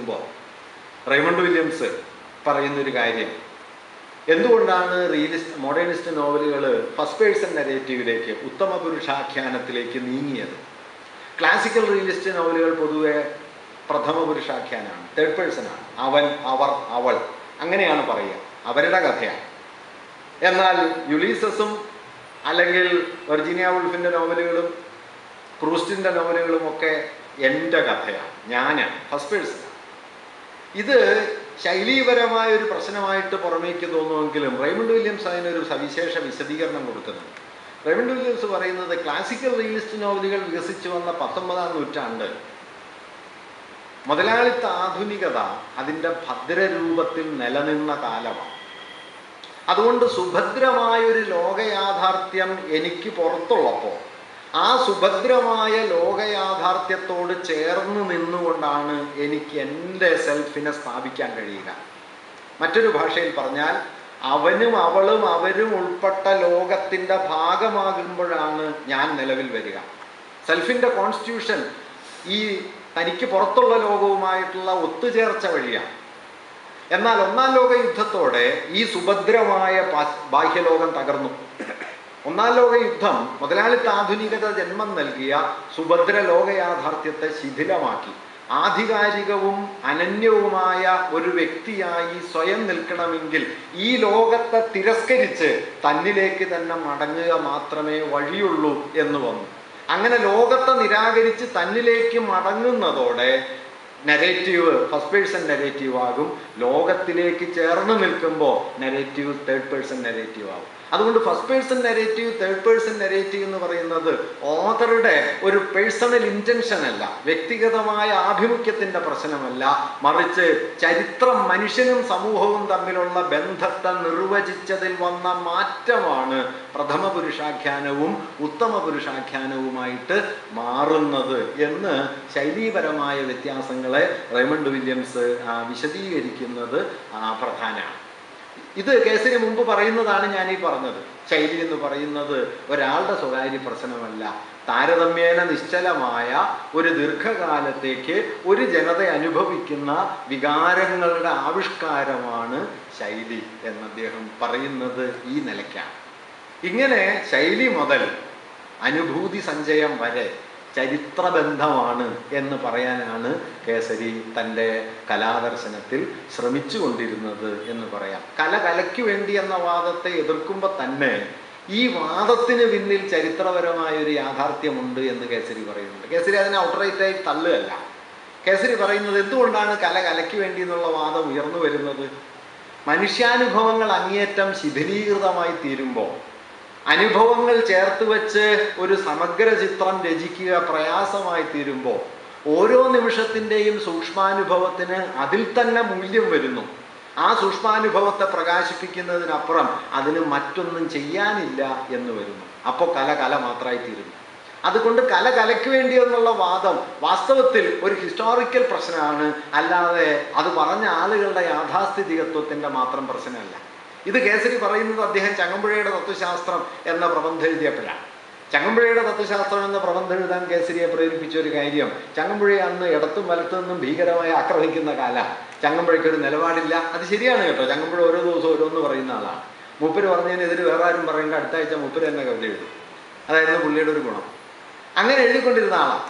പരിശോധിക്കുമ്പോൾ Raymond Williams പറയുന്നൊരു കാര്യം, എന്തുകൊണ്ടാണ് മോഡേണിസ്റ്റ് നോവലുകൾ ഫസ്റ്റ് പേഴ്സൺ നരേറ്റീവിലേക്ക്, ഉത്തമ പുരുഷാഖ്യാനത്തിലേക്ക് നീങ്ങിയത്? ക്ലാസിക്കൽ റിയലിസ്റ്റ് നോവലുകൾ പൊതുവെ പ്രഥമ പുരുഷാഖ്യാനാണ്, തേർഡ് പേഴ്സണാണ്. അവൻ, അവർ, അവൾ, അങ്ങനെയാണ് പറയുക, അവരുടെ കഥയാണ്. എന്നാൽ യുലീസസും അല്ലെങ്കിൽ വെർജീനിയ വുൾഫിൻ്റെ നോവലുകളും പ്രൂസ്റ്റിൻ്റെ നോവലുകളും ഒക്കെ എൻ്റെ കഥയാണ്, ഞാനാണ്, ഫസ്റ്റ് പേഴ്സണാണ്. ഇത് ശൈലീപരമായ ഒരു പ്രശ്നമായിട്ട് പുറമേക്ക് തോന്നുമെങ്കിലും റെയ്മണ്ട് വില്യംസ് അതിനൊരു സവിശേഷ വിശദീകരണം കൊടുക്കുന്നുണ്ട്. റെയ്മണ്ട് വില്യംസ് പറയുന്നത് ക്ലാസിക്കൽ റിയലിസ്റ്റ് നോവലുകൾ വികസിച്ചു വന്ന 19-ാം നൂറ്റാണ്ട് മുതലാളിത്ത ആധുനികത അതിൻ്റെ ഭദ്രരൂപത്തിൽ നിലനിന്ന കാലമാണ്. അതുകൊണ്ട് സുഭദ്രമായൊരു ലോകയാഥാർത്ഥ്യം എനിക്ക് പുറത്തുള്ളപ്പോൾ ആ സുഭദ്രമായ ലോകയാഥാർത്ഥ്യത്തോട് ചേർന്ന് നിന്നുകൊണ്ടാണ് എനിക്ക് എൻ്റെ സെൽഫിനെ സ്ഥാപിക്കാൻ കഴിയുക. മറ്റൊരു ഭാഷയിൽ പറഞ്ഞാൽ, അവനും അവളും അവരും ഉൾപ്പെട്ട ലോകത്തിൻ്റെ ഭാഗമാകുമ്പോഴാണ് ഞാൻ നിലവിൽ വരിക. സെൽഫിൻ്റെ കോൺസ്റ്റിറ്റ്യൂഷൻ ഈ തനിക്ക് പുറത്തുള്ള ലോകവുമായിട്ടുള്ള ഒത്തുചേർച്ച വഴിയാണ്. എന്നാൽ ഒന്നാം ലോക യുദ്ധത്തോടെ ഈ സുഭദ്രമായ ബാഹ്യലോകം തകർന്നു. ഒന്നാം ലോക യുദ്ധം മുതലാളിത്ത ആധുനികത ജന്മം നൽകിയ സുഭദ്ര ലോകയാഥാർത്ഥ്യത്തെ ശിഥിലമാക്കി. ആധികാരികവും അനന്യവുമായ ഒരു വ്യക്തിയായി സ്വയം നിൽക്കണമെങ്കിൽ ഈ ലോകത്തെ തിരസ്കരിച്ച് തന്നിലേക്ക് തന്നെ മടങ്ങുക മാത്രമേ വഴിയുള്ളൂ എന്ന് വന്നു. അങ്ങനെ ലോകത്തെ നിരാകരിച്ച് തന്നിലേക്ക് മടങ്ങുന്നതോടെ നരേറ്റീവ് ഫസ്റ്റ് പേഴ്സൺ നരേറ്റീവ് ആകും. ലോകത്തിലേക്ക് ചേർന്ന് നിൽക്കുമ്പോൾ നരേറ്റീവ് തേർഡ് പേഴ്സൺ നരേറ്റീവ് ആകും. അതുകൊണ്ട് first person narrative, third person narrative എന്ന് പറയുന്നത് ഓഥറുടെ ഒരു പേഴ്സണൽ ഇൻറ്റൻഷൻ അല്ല, വ്യക്തിഗതമായ ആഭിമുഖ്യത്തിൻ്റെ പ്രശ്നമല്ല, മറിച്ച് ചരിത്രം മനുഷ്യനും സമൂഹവും തമ്മിലുള്ള ബന്ധത്തെ നിർവചിച്ചതിൽ വന്ന മാറ്റമാണ് പ്രഥമ പുരുഷാഖ്യാനവും ഉത്തമ പുരുഷാഖ്യാനവുമായിട്ട് മാറുന്നത് എന്ന് ശൈലീപരമായ വ്യത്യാസങ്ങളെ റെയ്മണ്ട് വില്യംസ് വിശദീകരിക്കുന്നത് പ്രധാനമാണ്. ഇത് കേസിന് മുമ്പ് പറയുന്നതാണ് ഞാനീ പറഞ്ഞത്. ശൈലി എന്ന് പറയുന്നത് ഒരാളുടെ സ്വകാര്യ പ്രശ്നമല്ല, താരതമ്യേന നിശ്ചലമായ ഒരു ദീർഘകാലത്തേക്ക് ഒരു ജനത അനുഭവിക്കുന്ന വികാരങ്ങളുടെ ആവിഷ്കാരമാണ് ശൈലി എന്ന് അദ്ദേഹം പറയുന്നത് ഈ നിലയ്ക്കാണ്. ഇങ്ങനെ ശൈലി മുതൽ അനുഭൂതി സഞ്ചയം വരെ ചരിത്രബന്ധമാണ് എന്ന് പറയാനാണ് കേസരി തൻ്റെ കലാദർശനത്തിൽ ശ്രമിച്ചു കൊണ്ടിരുന്നത് എന്ന് പറയാം. കലയ്ക്ക് വേണ്ടി എന്ന വാദത്തെ എതിർക്കുമ്പോൾ തന്നെ ഈ വാദത്തിന് പിന്നിൽ ചരിത്രപരമായ ഒരു യാഥാർത്ഥ്യമുണ്ട് എന്ന് കേസരി പറയുന്നുണ്ട്. കേസരി അതിനെ ഔട്ട്റൈറ്റായി തള്ളുകയല്ല. കേസരി പറയുന്നത് എന്തുകൊണ്ടാണ് കലയ്ക്ക് വേണ്ടി എന്നുള്ള വാദം ഉയർന്നു വരുന്നത്? മനുഷ്യാനുഭവങ്ങൾ അങ്ങേയറ്റം ശിഥിലീകൃതമായി തീരുമ്പോൾ, അനുഭവങ്ങൾ ചേർത്ത് വെച്ച് ഒരു സമഗ്ര ചിത്രം രചിക്കുക പ്രയാസമായി തീരുമ്പോൾ, ഓരോ നിമിഷത്തിൻ്റെയും സൂക്ഷ്മാനുഭവത്തിന് അതിൽ തന്നെ മൂല്യം വരുന്നു. ആ സൂക്ഷ്മാനുഭവത്തെ പ്രകാശിപ്പിക്കുന്നതിനപ്പുറം അതിന് മറ്റൊന്നും ചെയ്യാനില്ല എന്ന് വരുന്നു. അപ്പോൾ കല മാത്രമായി തീരുന്നു. അതുകൊണ്ട് കലയ്ക്ക് വേണ്ടി എന്നുള്ള വാദം വാസ്തവത്തിൽ ഒരു ഹിസ്റ്റോറിക്കൽ പ്രശ്നമാണ്, അല്ലാതെ അത് പറഞ്ഞ ആളുകളുടെ യാഥാസ്ഥിതികത്വത്തിൻ്റെ മാത്രം പ്രശ്നമല്ല. ഇത് കേസരി പറയുന്നത് അദ്ദേഹം ചങ്ങമ്പുഴയുടെ തത്വശാസ്ത്രം എന്ന പ്രബന്ധം എഴുതിയപ്പോഴാണ്. ചങ്ങമ്പുഴയുടെ തത്വശാസ്ത്രം എന്ന പ്രബന്ധം എഴുതാൻ കേസരിയെ പ്രേരിപ്പിച്ച ഒരു കാര്യം, ചങ്ങമ്പുഴയെ അന്ന് ഇടത്തും വലത്തു നിന്നും ഭീകരമായി ആക്രമിക്കുന്ന കാലം. ചങ്ങമ്പുഴയ്ക്കൊരു നിലപാടില്ല. അത് ശരിയാണ് കേട്ടോ, ചങ്ങമ്പുഴ ഓരോ ദിവസം ഓരോന്ന് പറയുന്ന ആളാണ്. മൂപ്പര് പറഞ്ഞതിനെതിരെ വേറെ ആരും പറയേണ്ട, അടുത്ത ആഴ്ച മൂപ്പര് തന്നെ കവിത എഴുതും. അതായിരുന്നു പുള്ളിയുടെ ഒരു ഗുണം. അങ്ങനെ എഴുതിക്കൊണ്ടിരുന്ന ആളാണ്.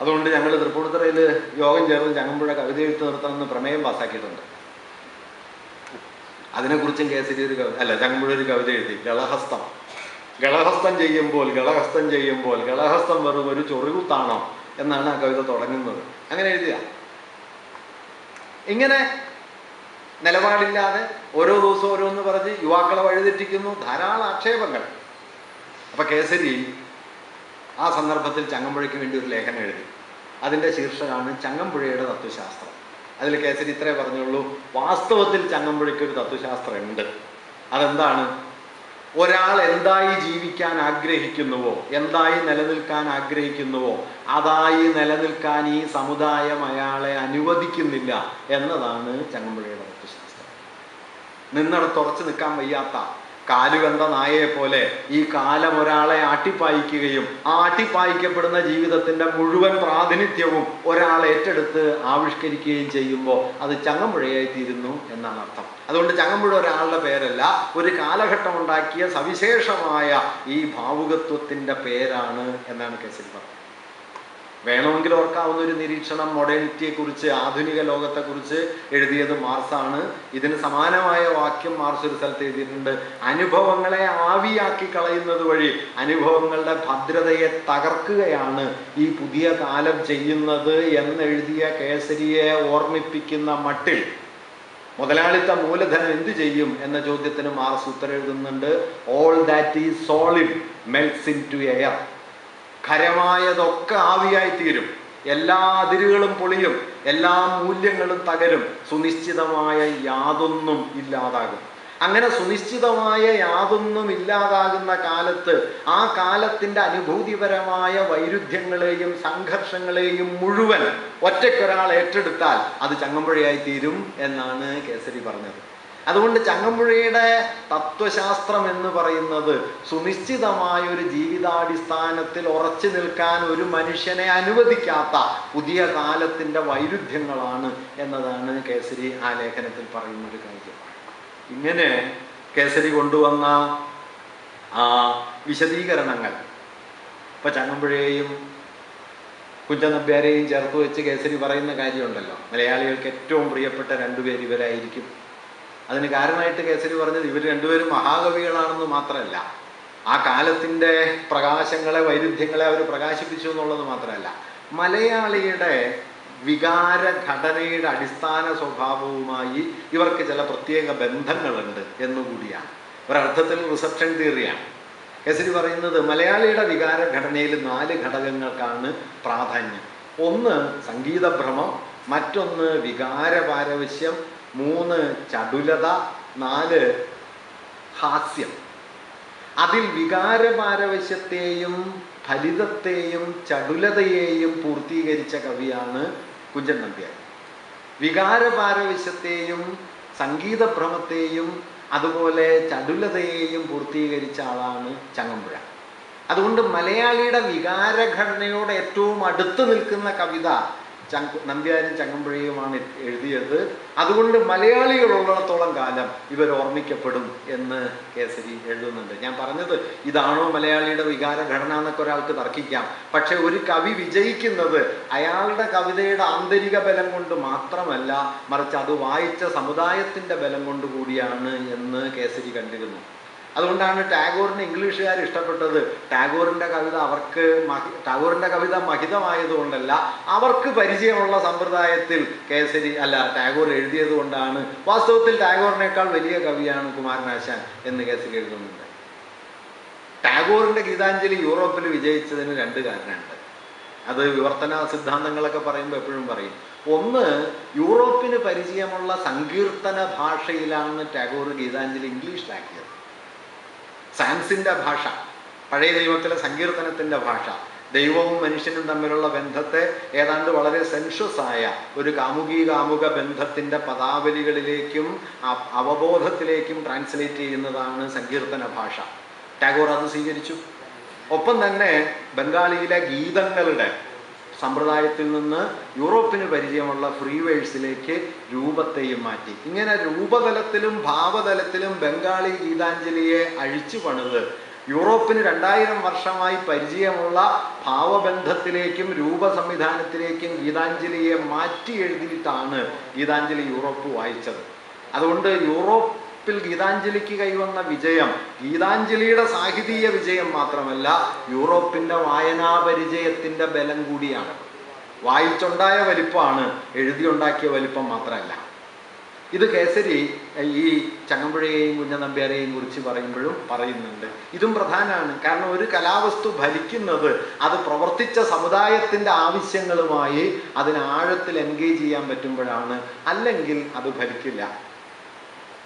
അതുകൊണ്ട് ഞങ്ങൾ തൃപ്പൂണിത്തുറയിൽ യോഗം ചേർന്ന് ചങ്ങമ്പുഴ കവിത എഴുത്ത് നിർത്തണമെന്ന് പ്രമേയം പാസ്സാക്കിയിട്ടുണ്ട്. അതിനെക്കുറിച്ചും കേസരി ചങ്ങമ്പുഴ ഒരു കവിത എഴുതി, ഗളഹസ്തം. ഗളഹസ്തം ചെയ്യുമ്പോൾ ഗളഹസ്തം വെറും ഒരു ചൊറികുത്താണോ എന്നാണ് ആ കവിത തുടങ്ങുന്നത്. അങ്ങനെ എഴുതിയ ഇങ്ങനെ നിലപാടില്ലാതെ ഓരോ ദിവസവും ഓരോന്ന് പറഞ്ഞ് യുവാക്കളെ വഴിതെറ്റിക്കുന്നു, ധാരാളം ആക്ഷേപങ്ങൾ. അപ്പൊ കേസരി ആ സന്ദർഭത്തിൽ ചങ്ങമ്പുഴയ്ക്ക് വേണ്ടി ഒരു ലേഖനം എഴുതി. അതിൻ്റെ ശീർഷകമാണ് ചങ്ങമ്പുഴയുടെ തത്വശാസ്ത്രം. അതിൽ കേസരി ഇത്രേ പറഞ്ഞുള്ളൂ, വാസ്തവത്തിൽ ചങ്ങമ്പുഴയ്ക്കൊരു തത്വശാസ്ത്രമുണ്ട്. അതെന്താണ്? ഒരാൾ എന്തായി ജീവിക്കാൻ ആഗ്രഹിക്കുന്നുവോ, എന്തായി നിലനിൽക്കാൻ ആഗ്രഹിക്കുന്നുവോ, അതായി നിലനിൽക്കാൻ ഈ സമുദായം അയാളെ അനുവദിക്കുന്നില്ല എന്നതാണ് ചങ്ങമ്പുഴയുടെ തത്വശാസ്ത്രം. നിന്നിടത്ത് ഉറച്ചു നിൽക്കാൻ വയ്യാത്ത, കാലുകണ്ട നായയെ പോലെ ഈ കാലം ഒരാളെ ആട്ടിപ്പായിക്കുകയും ആ ആട്ടിപ്പായിക്കപ്പെടുന്ന ജീവിതത്തിൻ്റെ മുഴുവൻ പ്രാതിനിധ്യവും ഒരാൾ ഏറ്റെടുത്ത് ആവിഷ്കരിക്കുകയും ചെയ്യുമ്പോൾ അത് ചങ്ങമ്പുഴയായിത്തീരുന്നു എന്നാണ് അർത്ഥം. അതുകൊണ്ട് ചങ്ങമ്പുഴ ഒരാളുടെ പേരല്ല, ഒരു കാലഘട്ടം ഉണ്ടാക്കിയ സവിശേഷമായ ഈ ഭാവുകത്വത്തിൻ്റെ പേരാണ് എന്നാണ് കേസരി പറഞ്ഞത്. വേണമെങ്കിൽ ഓർക്കാവുന്ന ഒരു നിരീക്ഷണം, മോഡേണിറ്റിയെക്കുറിച്ച്, ആധുനിക ലോകത്തെക്കുറിച്ച് എഴുതിയത് മാർസാണ്. ഇതിന് സമാനമായ വാക്യം മാർസ് ഒരു സ്ഥലത്ത് എഴുതിയിട്ടുണ്ട്. അനുഭവങ്ങളെ ആവിയാക്കി കളയുന്നത് വഴി അനുഭവങ്ങളുടെ ഭദ്രതയെ തകർക്കുകയാണ് ഈ പുതിയ കാലം ചെയ്യുന്നത് എന്നെഴുതിയ കേസരിയെ ഓർമ്മിപ്പിക്കുന്ന മട്ടിൽ മുതലാളിത്ത മൂലധനം എന്തു ചെയ്യും എന്ന ചോദ്യത്തിന് മാർസ് ഉത്തരം എഴുതുന്നുണ്ട്. All that is solid melts into air. ഖരമായതൊക്കെ ആവിയായിത്തീരും, എല്ലാ അതിരുകളും പൊളിയും, എല്ലാ മൂല്യങ്ങളും തകരും, സുനിശ്ചിതമായ യാതൊന്നും ഇല്ലാതാകും. അങ്ങനെ സുനിശ്ചിതമായ യാതൊന്നും ഇല്ലാതാകുന്ന കാലത്ത് ആ കാലത്തിൻ്റെ അനുഭൂതിപരമായ വൈരുദ്ധ്യങ്ങളെയും സംഘർഷങ്ങളെയും മുഴുവൻ ഒറ്റയ്ക്കൊരാൾ ഏറ്റെടുത്താൽ അത് ചങ്ങമ്പുഴയായിത്തീരും എന്നാണ് കേസരി പറഞ്ഞത്. അതുകൊണ്ട് ചങ്ങമ്പുഴയുടെ തത്വശാസ്ത്രം എന്ന് പറയുന്നത് സുനിശ്ചിതമായ ഒരു ജീവിതാടിസ്ഥാനത്തിൽ ഉറച്ചു നിൽക്കാൻ ഒരു മനുഷ്യനെ അനുവദിക്കാത്ത പുതിയ കാലത്തിൻ്റെ വൈരുദ്ധ്യങ്ങളാണ് എന്നതാണ് കേസരി ആ ലേഖനത്തിൽ പറയുന്നൊരു കാര്യം. ഇങ്ങനെ കേസരി കൊണ്ടുവന്ന ആ വിശദീകരണങ്ങൾ ഇപ്പം ചങ്ങമ്പുഴയെയും കുഞ്ചൻ നമ്പ്യാരെയും ചേർത്ത് വെച്ച് കേസരി പറയുന്ന കാര്യമുണ്ടല്ലോ, മലയാളികൾക്ക് ഏറ്റവും പ്രിയപ്പെട്ട രണ്ടുപേർ ഇവരായിരിക്കും. അതിന് കാരണമായിട്ട് കേസരി പറഞ്ഞത് ഇവർ രണ്ടുപേരും മഹാകവികളാണെന്ന് മാത്രമല്ല, ആ കാലത്തിൻ്റെ പ്രകാശങ്ങളെ, വൈരുദ്ധ്യങ്ങളെ അവർ പ്രകാശിപ്പിച്ചു എന്നുള്ളത് മാത്രമല്ല, മലയാളിയുടെ വികാര ഘടനയുടെ അടിസ്ഥാന സ്വഭാവവുമായി ഇവർക്ക് ചില പ്രത്യേക ബന്ധങ്ങളുണ്ട് എന്നുകൂടിയാണ്. ഒരർത്ഥത്തിൽ റിസപ്ഷൻ തിയറിയാണ്. കേസരി പറയുന്നത് മലയാളിയുടെ വികാര ഘടനയിൽ 4 ഘടകങ്ങൾക്കാണ് പ്രാധാന്യം. ഒന്ന് സംഗീതഭ്രമം, മറ്റൊന്ന് വികാരപാരവശ്യം, 3 ചടുലത, 4 ഹാസ്യം. അതിൽ വികാരപാരവശ്യത്തെയും ഫലിതത്തെയും ചടുലതയെയും പൂർത്തീകരിച്ച കവിയാണ് കുഞ്ചൻ നമ്പ്യാർ. വികാരപാരവശ്യത്തെയും സംഗീതഭ്രമത്തെയും അതുപോലെ ചടുലതയെയും പൂർത്തീകരിച്ച ആളാണ് ചങ്ങമ്പുഴ. അതുകൊണ്ട് മലയാളിയുടെ വികാരഘടനയോട് ഏറ്റവും അടുത്ത് നിൽക്കുന്ന കവിത നമ്പ്യാരും ചങ്ങമ്പുഴയുമാണ് എഴുതിയത്. അതുകൊണ്ട് മലയാളികളുള്ളിടത്തോളം കാലം ഇവർ ഓർമ്മിക്കപ്പെടും എന്ന് കേസരി എഴുതുന്നുണ്ട്. ഞാൻ പറഞ്ഞത് ഇതാണോ മലയാളിയുടെ വികാരഘടന എന്നൊക്കെ ഒരാൾക്ക് തർക്കിക്കാം. പക്ഷെ ഒരു കവി വിജയിക്കുന്നത് അയാളുടെ കവിതയുടെ ആന്തരിക ബലം കൊണ്ട് മാത്രമല്ല, മറിച്ച് അത് വായിച്ച സമുദായത്തിൻ്റെ ബലം കൊണ്ട് കൂടിയാണ് എന്ന് കേസരി കണ്ടിരുന്നു. അതുകൊണ്ടാണ് ടാഗോറിന് ഇംഗ്ലീഷുകാർ ഇഷ്ടപ്പെട്ടത്. ടാഗോറിൻ്റെ കവിത മഹിതമായതുകൊണ്ടല്ല, അവർക്ക് പരിചയമുള്ള സമ്പ്രദായത്തിൽ ടാഗോർ എഴുതിയത് കൊണ്ടാണ്. വാസ്തവത്തിൽ ടാഗോറിനേക്കാൾ വലിയ കവിയാണ് കുമാരനാശാൻ എന്ന് കേസരി എഴുതുന്നുണ്ട്. ടാഗോറിൻ്റെ ഗീതാഞ്ജലി യൂറോപ്പിൽ വിജയിച്ചതിന് 2 കാരണമുണ്ട്. അത് വിവർത്തന സിദ്ധാന്തങ്ങളൊക്കെ പറയുമ്പോൾ എപ്പോഴും പറയും. ഒന്ന്, യൂറോപ്പിന് പരിചയമുള്ള സങ്കീർത്തന ഭാഷയിലാണ് ടാഗോർ ഗീതാഞ്ജലി ഇംഗ്ലീഷിലാക്കിയത്. സാൻസിൻ്റെ ഭാഷ, പഴയ ദൈവത്തിലെ സങ്കീർത്തനത്തിൻ്റെ ഭാഷ, ദൈവവും മനുഷ്യനും തമ്മിലുള്ള ബന്ധത്തെ ഏതാണ്ട് വളരെ സെൻഷ്യസായ ഒരു കാമുക ബന്ധത്തിൻ്റെ പദാവലികളിലേക്കും അവബോധത്തിലേക്കും ട്രാൻസ്ലേറ്റ് ചെയ്യുന്നതാണ് സങ്കീർത്തന ഭാഷ. ടാഗോർ അത് സ്വീകരിച്ചു. ഒപ്പം തന്നെ ബംഗാളിയിലെ ഗീതങ്ങളുടെ സമ്പ്രദായത്തിൽ നിന്ന് യൂറോപ്പിന് പരിചയമുള്ള ഫ്രീ വേഴ്സിലേക്ക് രൂപത്തെയും മാറ്റി. ഇങ്ങനെ രൂപതലത്തിലും ഭാവതലത്തിലും ബംഗാളി ഗീതാഞ്ജലിയെ അഴിച്ചു പണിത് യൂറോപ്പിന് 2000 വർഷമായി പരിചയമുള്ള ഭാവബന്ധത്തിലേക്കും രൂപ സംവിധാനത്തിലേക്കും ഗീതാഞ്ജലിയെ മാറ്റി എഴുതിയിട്ടാണ് ഗീതാഞ്ജലി യൂറോപ്പ് വായിച്ചത്. അതുകൊണ്ട് യൂറോപ്പിൽ ഗീതാഞ്ജലിക്ക് കൈവന്ന വിജയം ഗീതാഞ്ജലിയുടെ സാഹിതീയ വിജയം മാത്രമല്ല, യൂറോപ്പിൻ്റെ വായനാപരിചയത്തിൻ്റെ ബലം കൂടിയാണ്. വായിച്ചുണ്ടായ വലിപ്പമാണ്, എഴുതിയുണ്ടാക്കിയ വലിപ്പം മാത്രമല്ല. ഇത് കേസരി ഈ ചങ്ങമ്പുഴയെയും കുഞ്ചൻ നമ്പ്യാരെയും കുറിച്ച് പറയുമ്പോഴും പറയുന്നുണ്ട്. ഇതും പ്രധാനമാണ്. കാരണം ഒരു കലാവസ്തു ഫലിക്കുന്നത് അത് പ്രവർത്തിച്ച സമുദായത്തിൻ്റെ ആവശ്യങ്ങളുമായി അതിന് ആഴത്തിൽ എൻഗേജ് ചെയ്യാൻ പറ്റുമ്പോഴാണ്. അല്ലെങ്കിൽ അത് ഫലിക്കില്ല.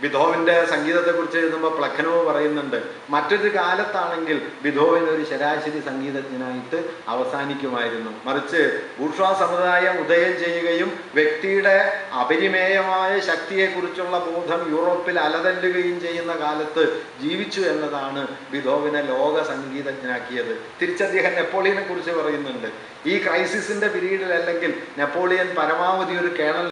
ബിഥോവൻ്റെ സംഗീതത്തെക്കുറിച്ച് എഴുതുമ്പോൾ പ്ലഖനോവ് പറയുന്നുണ്ട്, മറ്റൊരു കാലത്താണെങ്കിൽ ബിഥോവൻ ഒരു ശരാശരി സംഗീതജ്ഞനായിട്ട് അവസാനിക്കുമായിരുന്നു. മറിച്ച് ബൂർഷ്വാ സമുദായം ഉദയം ചെയ്യുകയും വ്യക്തിയുടെ അപരിമേയമായ ശക്തിയെക്കുറിച്ചുള്ള ബോധം യൂറോപ്പിൽ അലതല്ലുകയും ചെയ്യുന്ന കാലത്ത് ജീവിച്ചു എന്നതാണ് ബിഥോവനെ ലോക സംഗീതജ്ഞനാക്കിയത്. തിരിച്ചദ്ദേഹം നെപ്പോളിയനെ കുറിച്ച് പറയുന്നുണ്ട്, ഈ ക്രൈസിസിൻ്റെ പീരീഡിൽ അല്ലെങ്കിൽ നെപ്പോളിയൻ പരമാവധി ഒരു കേണൽ